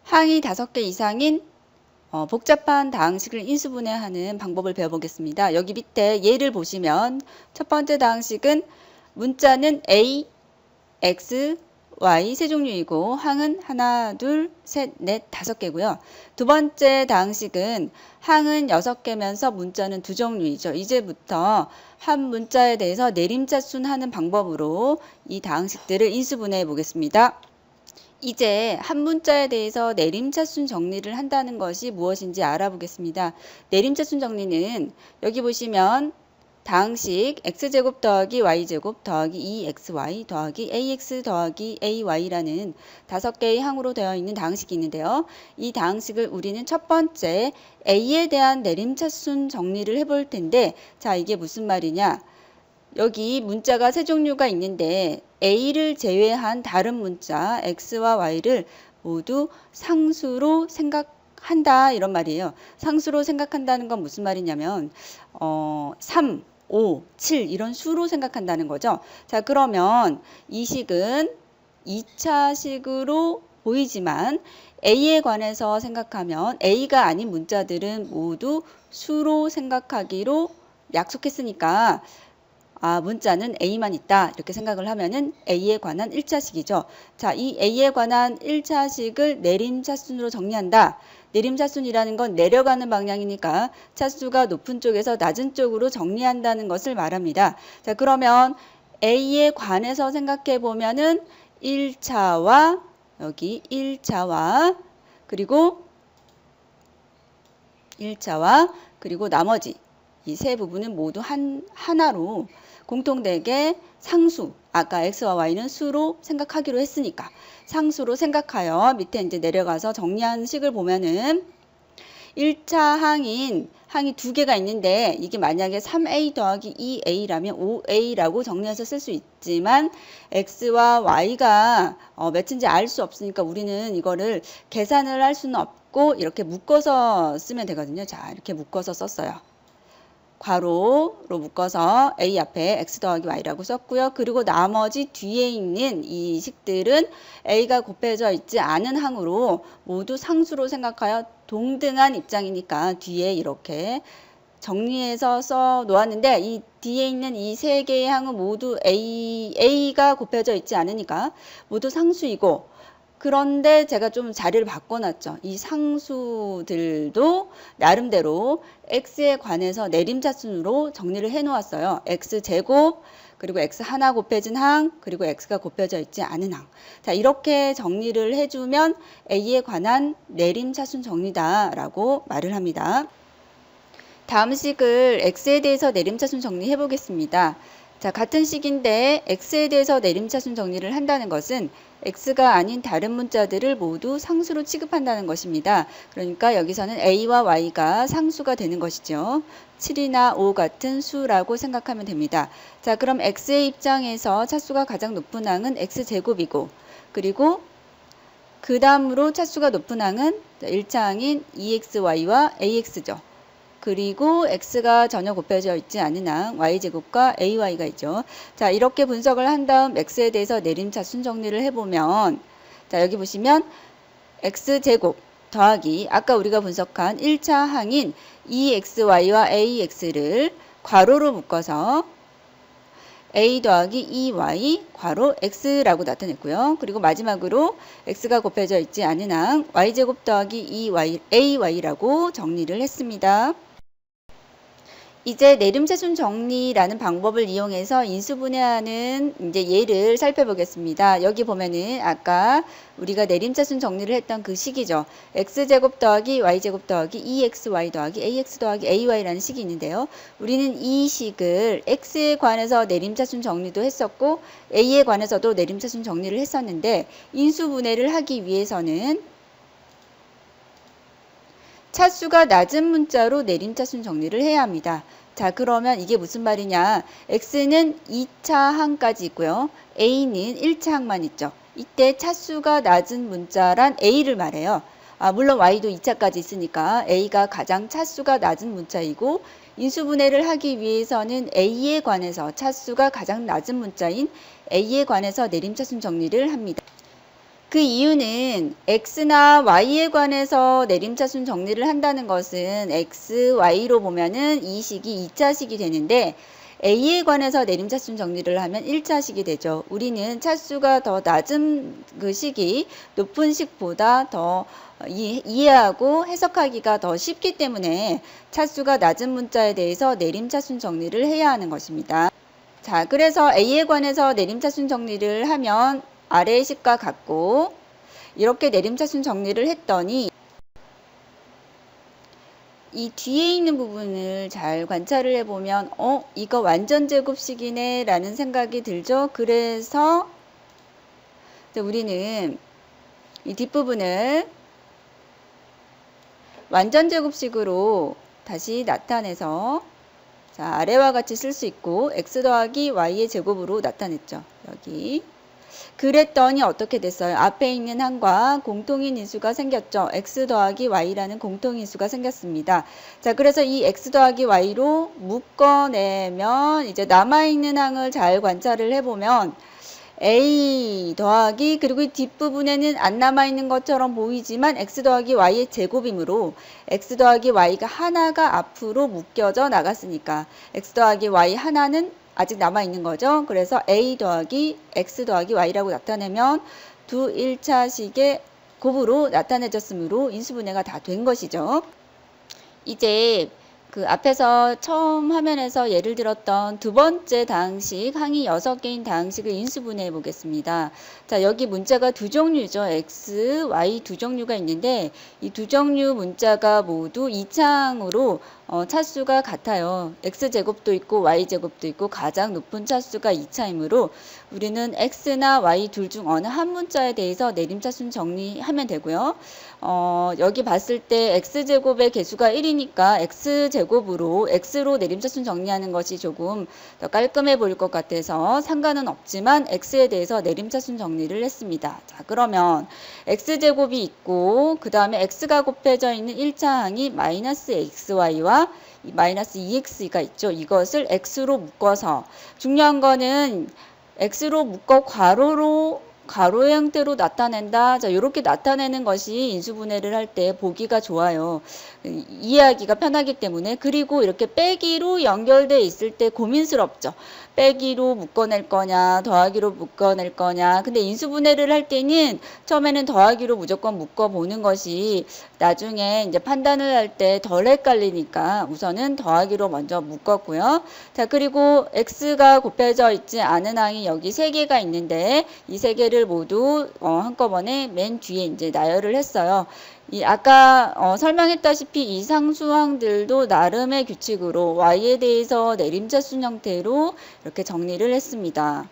항이 5개 이상인 복잡한 다항식을 인수분해하는 방법을 배워보겠습니다. 여기 밑에 예를 보시면 첫 번째 다항식은 문자는 A, X, Y 세 종류이고 항은 하나, 둘, 셋, 넷, 5개고요. 두 번째 다항식은 항은 6개면서 문자는 2종류이죠. 이제부터 한 문자에 대해서 내림차순하는 방법으로 이 다항식들을 인수분해해 보겠습니다. 이제 한 문자에 대해서 내림차순 정리를 한다는 것이 무엇인지 알아보겠습니다. 내림차순 정리는 여기 보시면 다항식 x제곱 더하기 y제곱 더하기 2xy 더하기 ax 더하기 ay라는 5개의 항으로 되어 있는 다항식이 있는데요. 이 다항식을 우리는 첫 번째 a에 대한 내림차순 정리를 해볼 텐데, 자, 이게 무슨 말이냐? 여기 문자가 세 종류가 있는데 A를 제외한 다른 문자 X와 Y를 모두 상수로 생각한다, 이런 말이에요. 상수로 생각한다는 건 무슨 말이냐면 3, 5, 7 이런 수로 생각한다는 거죠. 자, 그러면 이 식은 2차식으로 보이지만 A에 관해서 생각하면 A가 아닌 문자들은 모두 수로 생각하기로 약속했으니까 문자는 A만 있다, 이렇게 생각을 하면은 A에 관한 1차식이죠. 자, 이 A에 관한 1차식을 내림차순으로 정리한다. 내림차순이라는 건 내려가는 방향이니까 차수가 높은 쪽에서 낮은 쪽으로 정리한다는 것을 말합니다. 자, 그러면 A에 관해서 생각해 보면은 1차와 여기 1차와 그리고 1차와 그리고 나머지 이 세 부분은 모두 하나로 공통되게 상수, 아까 x와 y는 수로 생각하기로 했으니까 상수로 생각하여 밑에 이제 내려가서 정리한 식을 보면은 1차 항이 2개가 있는데 이게 만약에 3a 더하기 2a라면 5a라고 정리해서 쓸 수 있지만 x와 y가 몇인지 알 수 없으니까 우리는 이거를 계산을 할 수는 없고 이렇게 묶어서 쓰면 되거든요. 자, 이렇게 묶어서 썼어요. 괄호로 묶어서 a 앞에 x 더하기 y라고 썼고요. 그리고 나머지 뒤에 있는 이 식들은 a가 곱해져 있지 않은 항으로 모두 상수로 생각하여 동등한 입장이니까 뒤에 이렇게 정리해서 써 놓았는데, 이 뒤에 있는 이 세 개의 항은 모두 a가 곱해져 있지 않으니까 모두 상수이고, 그런데 제가 좀 자리를 바꿔놨죠. 이 상수들도 나름대로 x에 관해서 내림차순으로 정리를 해놓았어요. x제곱, 그리고 x 하나 곱해진 항, 그리고 x가 곱해져 있지 않은 항. 자, 이렇게 정리를 해주면 a에 관한 내림차순 정리다라고 말을 합니다. 다음 식을 x에 대해서 내림차순 정리해 보겠습니다. 자, 같은 식인데 x에 대해서 내림차순 정리를 한다는 것은 x가 아닌 다른 문자들을 모두 상수로 취급한다는 것입니다. 그러니까 여기서는 a와 y가 상수가 되는 것이죠. 7이나 5 같은 수라고 생각하면 됩니다. 자, 그럼 x의 입장에서 차수가 가장 높은 항은 x제곱이고, 그리고 그 다음으로 차수가 높은 항은 1차 항인 2xy와 ax죠. 그리고 x가 전혀 곱해져 있지 않은 항 y제곱과 ay가 있죠. 자, 이렇게 분석을 한 다음 x에 대해서 내림차순 정리를 해보면, 자, 여기 보시면 x제곱 더하기 아까 우리가 분석한 1차 항인 2xy와 ax를 괄호로 묶어서 a 더하기 2y 괄호 x라고 나타냈고요. 그리고 마지막으로 x가 곱해져 있지 않은 항 y제곱 더하기 2y ay라고 정리를 했습니다. 이제 내림차순 정리라는 방법을 이용해서 인수분해하는 이제 예를 살펴보겠습니다. 여기 보면은 아까 우리가 내림차순 정리를 했던 그 식이죠. x제곱 더하기 y제곱 더하기 2xy 더하기 ax 더하기 ay라는 식이 있는데요. 우리는 이 식을 x에 관해서 내림차순 정리도 했었고 a에 관해서도 내림차순 정리를 했었는데, 인수분해를 하기 위해서는 차수가 낮은 문자로 내림차순 정리를 해야 합니다. 자, 그러면 이게 무슨 말이냐? x는 2차 항까지 있고요. a는 1차 항만 있죠. 이때 차수가 낮은 문자란 a를 말해요. 물론 y도 2차까지 있으니까 a가 가장 차수가 낮은 문자이고, 인수분해를 하기 위해서는 a에 관해서 차수가 가장 낮은 문자인 a에 관해서 내림차순 정리를 합니다. 그 이유는 x나 y에 관해서 내림차순 정리를 한다는 것은 x, y로 보면은 이 식이 2차식이 되는데 a에 관해서 내림차순 정리를 하면 1차식이 되죠. 우리는 차수가 더 낮은 그 식이 높은 식보다 더 이해하고 해석하기가 더 쉽기 때문에 차수가 낮은 문자에 대해서 내림차순 정리를 해야 하는 것입니다. 자, 그래서 a에 관해서 내림차순 정리를 하면 아래의 식과 같고 이렇게 내림차순 정리를 했더니 이 뒤에 있는 부분을 잘 관찰을 해보면 이거 완전 제곱식이네 라는 생각이 들죠. 그래서 우리는 이 뒷부분을 완전 제곱식으로 다시 나타내서 자, 아래와 같이 쓸 수 있고 x 더하기 y의 제곱으로 나타냈죠. 여기. 그랬더니 어떻게 됐어요? 앞에 있는 항과 공통인 인수가 생겼죠. x 더하기 y라는 공통인수가 생겼습니다. 자, 그래서 이 x 더하기 y로 묶어내면 이제 남아있는 항을 잘 관찰을 해보면 a 더하기 그리고 이 뒷부분에는 안 남아있는 것처럼 보이지만 x 더하기 y의 제곱이므로 x 더하기 y가 하나가 앞으로 묶여져 나갔으니까 x 더하기 y 하나는 아직 남아있는 거죠. 그래서 a 더하기 x 더하기 y라고 나타내면 두 1차식의 곱으로 나타내졌으므로 인수분해가 다 된 것이죠. 이제 그 앞에서 처음 화면에서 예를 들었던 두 번째 다항식, 항이 6개인 다항식을 인수분해해 보겠습니다. 자, 여기 문자가 두 종류죠. x, y 두 종류가 있는데 이 두 종류 문자가 모두 2차항으로 차수가 같아요. x제곱도 있고 y제곱도 있고 가장 높은 차수가 2차이므로 우리는 x나 y 둘 중 어느 한 문자에 대해서 내림차순 정리하면 되고요. 여기 봤을 때 x제곱의 개수가 1이니까 x제곱으로 x로 내림차순 정리하는 것이 조금 더 깔끔해 보일 것 같아서 상관은 없지만 x에 대해서 내림차순 정리를 했습니다. 자, 그러면 x제곱이 있고 그 다음에 x가 곱해져 있는 1차항이 마이너스 xy와 마이너스 2x가 있죠. 이것을 x로 묶어서 중요한 거는 x로 묶어 가로의 형태로 나타낸다. 자, 이렇게 나타내는 것이 인수분해를 할 때 보기가 좋아요. 이해하기가 편하기 때문에. 그리고 이렇게 빼기로 연결돼 있을 때 고민스럽죠. 빼기로 묶어낼 거냐, 더하기로 묶어낼 거냐. 근데 인수분해를 할 때는 처음에는 더하기로 무조건 묶어보는 것이 나중에 이제 판단을 할 때 덜 헷갈리니까 우선은 더하기로 먼저 묶었고요. 자, 그리고 x가 곱해져 있지 않은 항이 여기 3개가 있는데 이 3개를 모두 한꺼번에 맨 뒤에 이제 나열을 했어요. 아까 설명했다시피 이 상수항들도 나름의 규칙으로 y에 대해서 내림차순 형태로 이렇게 정리를 했습니다.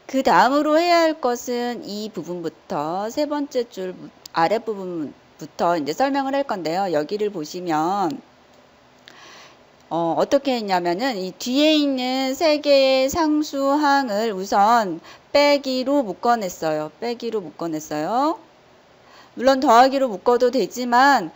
그 다음으로 해야 할 것은 이 부분부터 세 번째 줄 아랫부분부터 이제 설명을 할 건데요. 여기를 보시면 어떻게 했냐면은 이 뒤에 있는 3개의 상수항을 우선 빼기로 묶어냈어요. 빼기로 묶어냈어요. 물론 더하기로 묶어도 되지만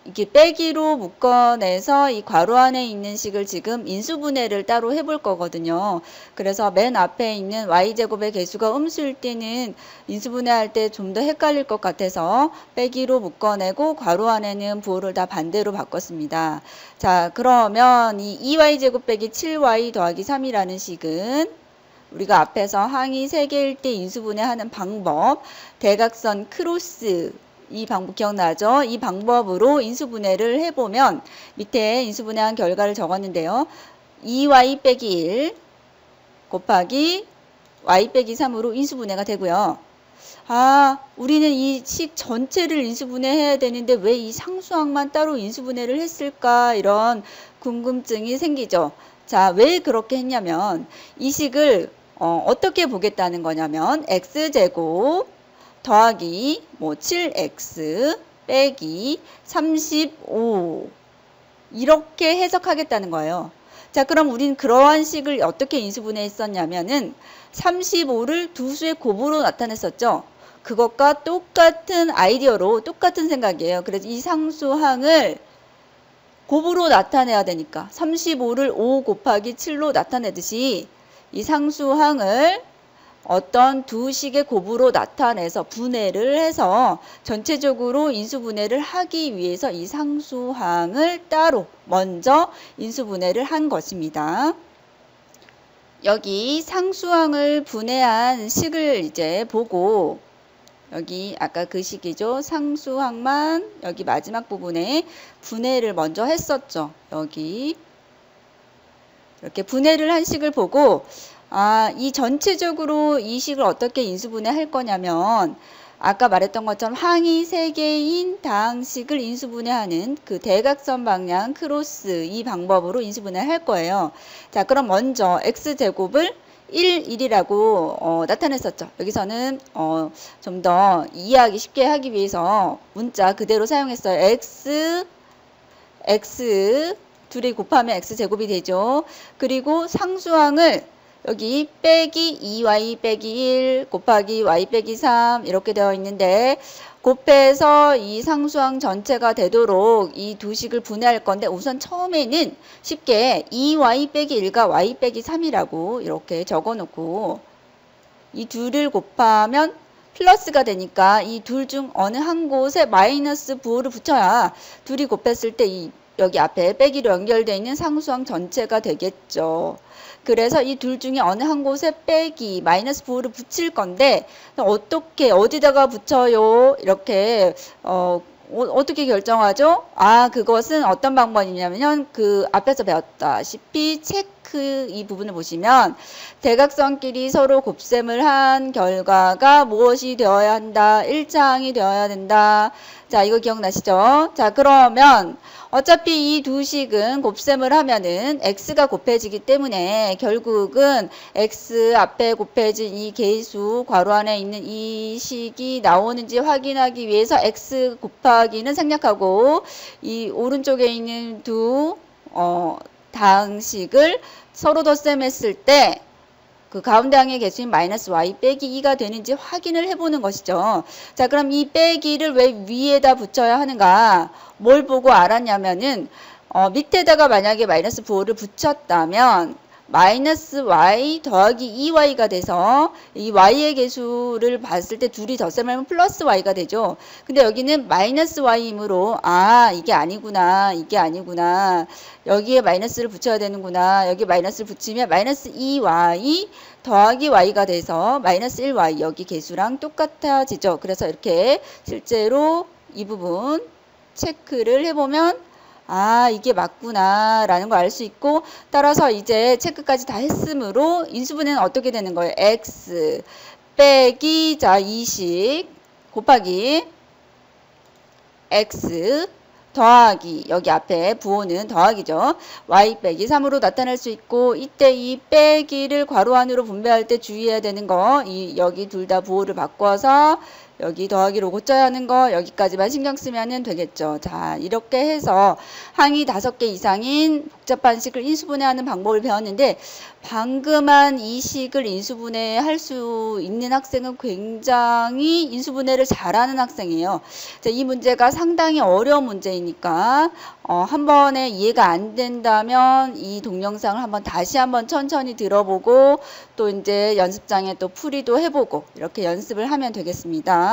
이게 빼기로 묶어내서 이 괄호 안에 있는 식을 지금 인수분해를 따로 해볼 거거든요. 그래서 맨 앞에 있는 y제곱의 개수가 음수일 때는 인수분해할 때 좀 더 헷갈릴 것 같아서 빼기로 묶어내고 괄호 안에는 부호를 다 반대로 바꿨습니다. 자, 그러면 이 2y제곱 빼기 7y 더하기 3이라는 식은 우리가 앞에서 항이 3개일 때 인수분해하는 방법, 대각선 크로스 이 방법 기억나죠? 이 방법으로 인수분해를 해보면 밑에 인수분해한 결과를 적었는데요. 2y 빼기 1 곱하기 y 빼기 3으로 인수분해가 되고요. 우리는 이 식 전체를 인수분해해야 되는데 왜 이 상수항만 따로 인수분해를 했을까? 이런 궁금증이 생기죠. 자, 왜 그렇게 했냐면 이 식을 어떻게 보겠다는 거냐면 x제곱 더하기 7x 빼기 35 이렇게 해석하겠다는 거예요. 자, 그럼 우린 그러한 식을 어떻게 인수분해 했었냐면은 35를 두 수의 곱으로 나타냈었죠. 그것과 똑같은 아이디어로 똑같은 생각이에요. 그래서 이 상수항을 곱으로 나타내야 되니까 35를 5 곱하기 7로 나타내듯이 이 상수항을 어떤 두 식의 곱으로 나타내서 분해를 해서 전체적으로 인수분해를 하기 위해서 이 상수항을 따로 먼저 인수분해를 한 것입니다. 여기 상수항을 분해한 식을 이제 보고 여기 아까 그 식이죠. 상수항만 여기 마지막 부분에 분해를 먼저 했었죠. 여기 이렇게 분해를 한 식을 보고 이 전체적으로 이 식을 어떻게 인수분해 할 거냐면 아까 말했던 것처럼 항이 3개인 다항식을 인수분해하는 그 대각선 방향 크로스 이 방법으로 인수분해 할 거예요. 자, 그럼 먼저 x제곱을 1, 1이라고 나타냈었죠. 여기서는 좀 더 이해하기 쉽게 하기 위해서 문자 그대로 사용했어요. x 둘이 곱하면 x제곱이 되죠. 그리고 상수항을 여기 빼기 2y 빼기 1 곱하기 y 빼기 3 이렇게 되어 있는데 곱해서 이 상수항 전체가 되도록 이 두 식을 분해할 건데 우선 처음에는 쉽게 2y 빼기 1과 y 빼기 3이라고 이렇게 적어 놓고 이 둘을 곱하면 플러스가 되니까 이 둘 중 어느 한 곳에 마이너스 부호를 붙여야 둘이 곱했을 때 여기 앞에 빼기로 연결되어 있는 상수항 전체가 되겠죠. 그래서 이 둘 중에 어느 한 곳에 빼기, 마이너스 부호를 붙일 건데 어떻게 어디다가 붙여요? 이렇게 어떻게 결정하죠? 그것은 어떤 방법이냐면 그 앞에서 배웠다시피 체크 이 부분을 보시면 대각선끼리 서로 곱셈을 한 결과가 무엇이 되어야 한다? 일자항이 되어야 된다. 자, 이거 기억나시죠? 자, 그러면 어차피 이 두 식은 곱셈을 하면은 x가 곱해지기 때문에 결국은 x 앞에 곱해진 이 계수 괄호 안에 있는 이 식이 나오는지 확인하기 위해서 x 곱하기는 생략하고 이 오른쪽에 있는 두 다항식을 서로 덧셈했을 때 그 가운데 항의 개수인 마이너스 y 빼기 2가 되는지 확인을 해보는 것이죠. 자, 그럼 이 빼기를 왜 위에다 붙여야 하는가? 뭘 보고 알았냐면은 밑에다가 만약에 마이너스 부호를 붙였다면 마이너스 y 더하기 2y가 돼서 이 y의 개수를 봤을 때 둘이 덧셈하면 플러스 y가 되죠. 근데 여기는 마이너스 y이므로 이게 아니구나. 여기에 마이너스를 붙여야 되는구나. 여기 마이너스를 붙이면 마이너스 2y 더하기 y가 돼서 마이너스 1y 여기 개수랑 똑같아지죠. 그래서 이렇게 실제로 이 부분 체크를 해보면 이게 맞구나 라는 걸 알 수 있고 따라서 이제 체크까지 다 했으므로 인수분해는 어떻게 되는 거예요? x 빼기 자 2식 곱하기 x 더하기 여기 앞에 부호는 더하기죠. y 빼기 3으로 나타낼 수 있고 이때 이 빼기를 괄호 안으로 분배할 때 주의해야 되는 거 여기 둘 다 부호를 바꿔서 여기 더하기로 고쳐야 하는 거 여기까지만 신경 쓰면 되겠죠. 자, 이렇게 해서 항이 5개 이상인 복잡한 식을 인수분해하는 방법을 배웠는데 방금 한 이 식을 인수분해할 수 있는 학생은 굉장히 인수분해를 잘하는 학생이에요. 자, 이 문제가 상당히 어려운 문제이니까 한 번에 이해가 안 된다면 이 동영상을 다시 한번 천천히 들어보고 또 이제 연습장에 또 풀이도 해보고 이렇게 연습을 하면 되겠습니다.